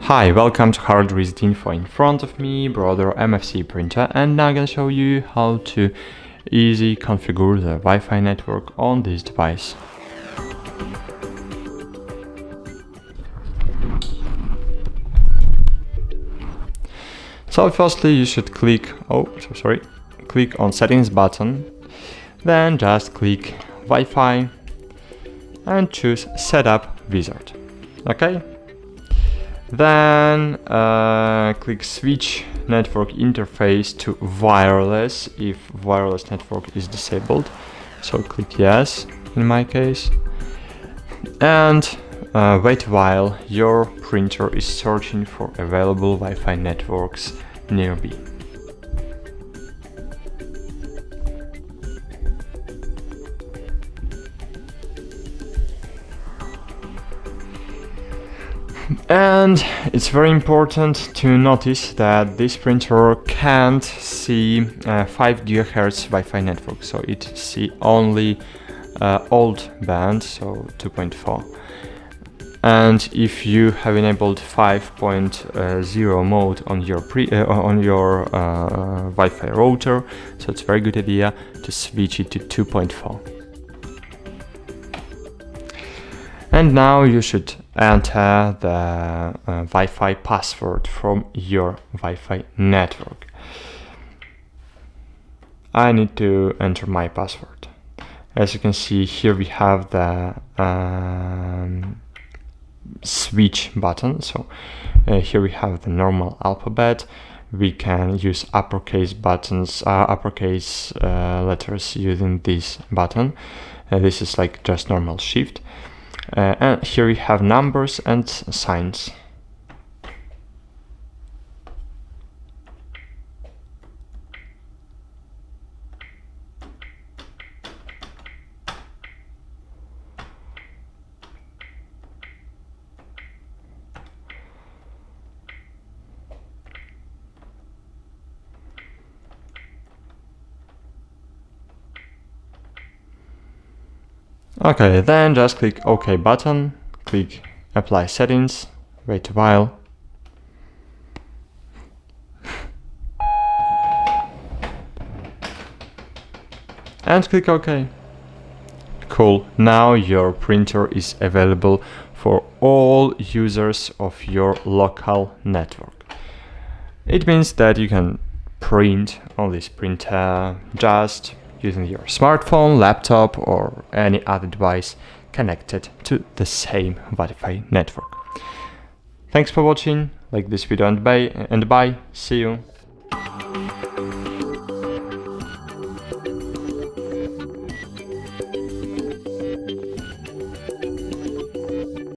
Hi, welcome to HardReset.Info. In front of me, Brother MFC Printer, and now I'm gonna show you how to easily configure the Wi-Fi network on this device. So firstly, you should click on Settings button, then just click Wi-Fi and choose Setup Wizard. Okay. Then click Switch Network Interface to Wireless if wireless network is disabled. So click Yes in my case. And wait a while your printer is searching for available Wi-Fi networks nearby. And it's very important to notice that this printer can't see 5 GHz Wi-Fi network, so it sees only old band, so 2.4. And if you have enabled 5.0 mode on your Wi-Fi router, so it's a very good idea to switch it to 2.4. And now you should enter the Wi-Fi password from your Wi-Fi network. I need to enter my password. As you can see here, we have the switch button. So here we have the normal alphabet. We can use uppercase letters using this button. This is like just normal shift. And here we have numbers and signs. Okay, then just click OK button, click Apply Settings, wait a while. And click OK. Cool, now your printer is available for all users of your local network. It means that you can print on this printer just using your smartphone, laptop, or any other device connected to the same Wi-Fi network. Thanks for watching, like this video and bye, see you.